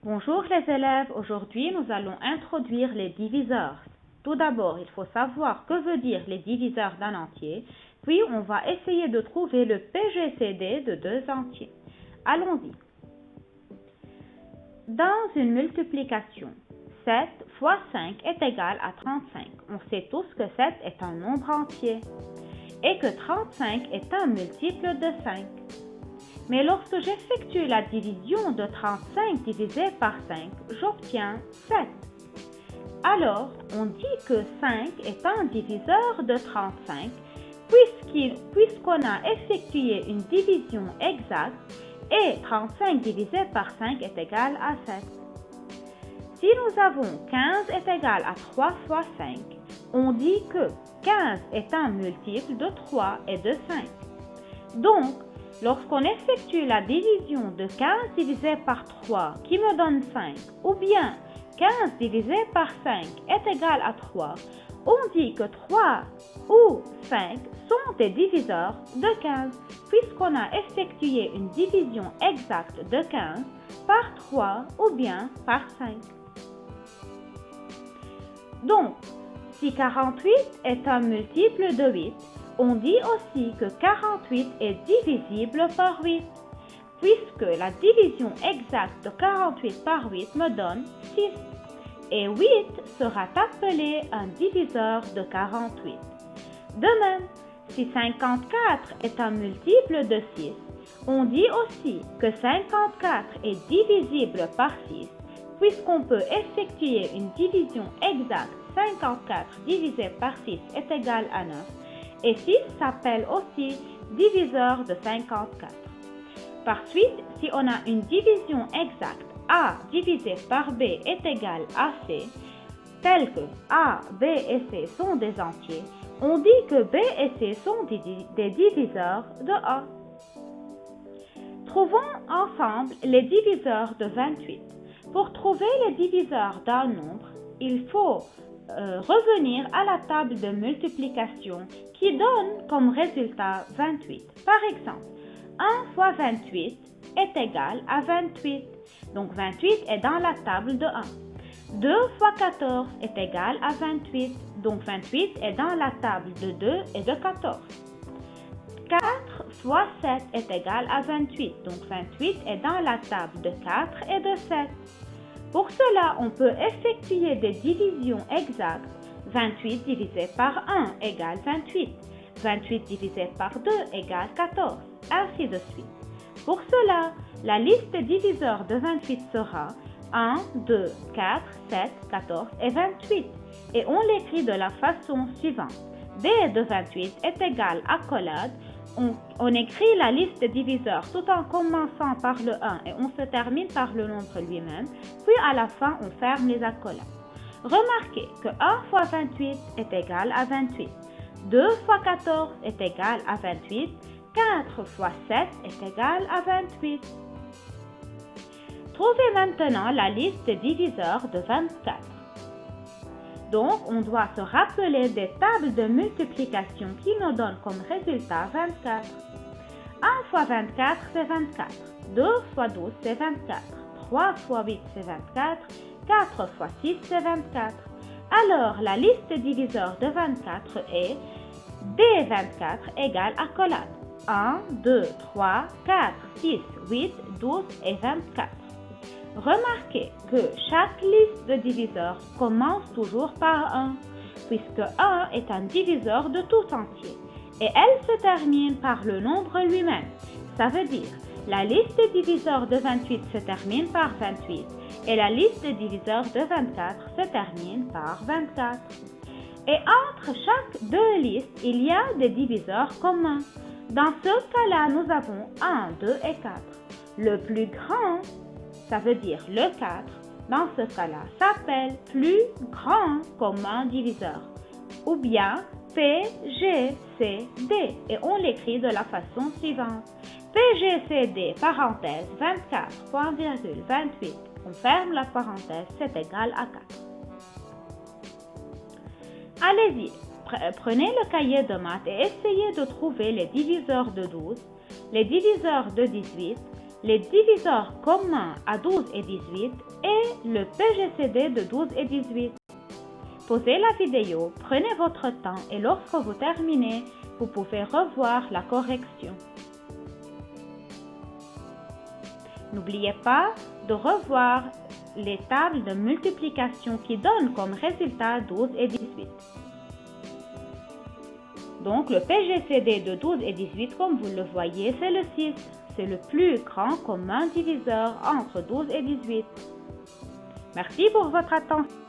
Bonjour les élèves, aujourd'hui nous allons introduire les diviseurs. Tout d'abord, il faut savoir que veut dire les diviseurs d'un entier, puis on va essayer de trouver le PGCD de deux entiers. Allons-y. Dans une multiplication, 7 fois 5 est égal à 35. On sait tous que 7 est un nombre entier et que 35 est un multiple de 5. Mais lorsque j'effectue la division de 35 divisé par 5, j'obtiens 7. Alors, on dit que 5 est un diviseur de 35 puisqu'on a effectué une division exacte et 35 divisé par 5 est égal à 7. Si nous avons 15 est égal à 3 fois 5, on dit que 15 est un multiple de 3 et de 5. Donc, lorsqu'on effectue la division de 15 divisé par 3 qui me donne 5, ou bien 15 divisé par 5 est égal à 3, on dit que 3 ou 5 sont des diviseurs de 15, puisqu'on a effectué une division exacte de 15 par 3 ou bien par 5. Donc, si 48 est un multiple de 8, on dit aussi que 48 est divisible par 8, puisque la division exacte de 48 par 8 me donne 6. Et 8 sera appelé un diviseur de 48. De même, si 54 est un multiple de 6, on dit aussi que 54 est divisible par 6, puisqu'on peut effectuer une division exacte. 54 divisé par 6 est égal à 9. Et 6 s'appelle aussi diviseur de 54. Par suite, si on a une division exacte, A divisé par B est égal à C, tel que A, B et C sont des entiers, on dit que B et C sont des diviseurs de A. Trouvons ensemble les diviseurs de 28. Pour trouver les diviseurs d'un nombre, il faut revenir à la table de multiplication qui donne comme résultat 28. Par exemple, 1 fois 28 est égal à 28. Donc 28 est dans la table de 1. 2 fois 14 est égal à 28. Donc 28 est dans la table de 2 et de 14. 4 fois 7 est égal à 28. Donc 28 est dans la table de 4 et de 7. Pour cela, on peut effectuer des divisions exactes. 28 divisé par 1 égale 28. 28 divisé par 2 égale 14. Ainsi de suite. Pour cela, la liste des diviseurs de 28 sera 1, 2, 4, 7, 14 et 28. Et on l'écrit de la façon suivante. B de 28 est égal à accolade. On écrit la liste des diviseurs tout en commençant par le 1 et on se termine par le nombre lui-même. Puis à la fin, on ferme les accolades. Remarquez que 1 fois 28 est égal à 28. 2 fois 14 est égal à 28. 4 fois 7 est égal à 28. Trouvez maintenant la liste des diviseurs de 24. Donc, on doit se rappeler des tables de multiplication qui nous donnent comme résultat 24. 1 fois 24, c'est 24. 2 fois 12, c'est 24. 3 fois 8, c'est 24. 4 fois 6, c'est 24. Alors, la liste des diviseurs de 24 est D24 égale accolade. 1, 2, 3, 4, 6, 8, 12 et 24. Remarquez que chaque liste de diviseurs commence toujours par 1, puisque 1 est un diviseur de tout entier, et elle se termine par le nombre lui-même. Ça veut dire, la liste des diviseurs de 28 se termine par 28, et la liste des diviseurs de 24 se termine par 24. Et entre chaque deux listes, il y a des diviseurs communs. Dans ce cas-là, nous avons 1, 2 et 4. Le plus grand, ça veut dire le 4, dans ce cas-là, s'appelle plus grand commun diviseur, ou bien PGCD, et on l'écrit de la façon suivante. PGCD, parenthèse, 24, point virgule, 28, on ferme la parenthèse, c'est égal à 4. Allez-y, prenez le cahier de maths et essayez de trouver les diviseurs de 12, les diviseurs de 18, les diviseurs communs à 12 et 18 et le PGCD de 12 et 18. Pausez la vidéo, prenez votre temps et lorsque vous terminez, vous pouvez revoir la correction. N'oubliez pas de revoir les tables de multiplication qui donnent comme résultat 12 et 18. Donc le PGCD de 12 et 18, comme vous le voyez, c'est le 6. C'est le plus grand commun diviseur entre 12 et 18. Merci pour votre attention.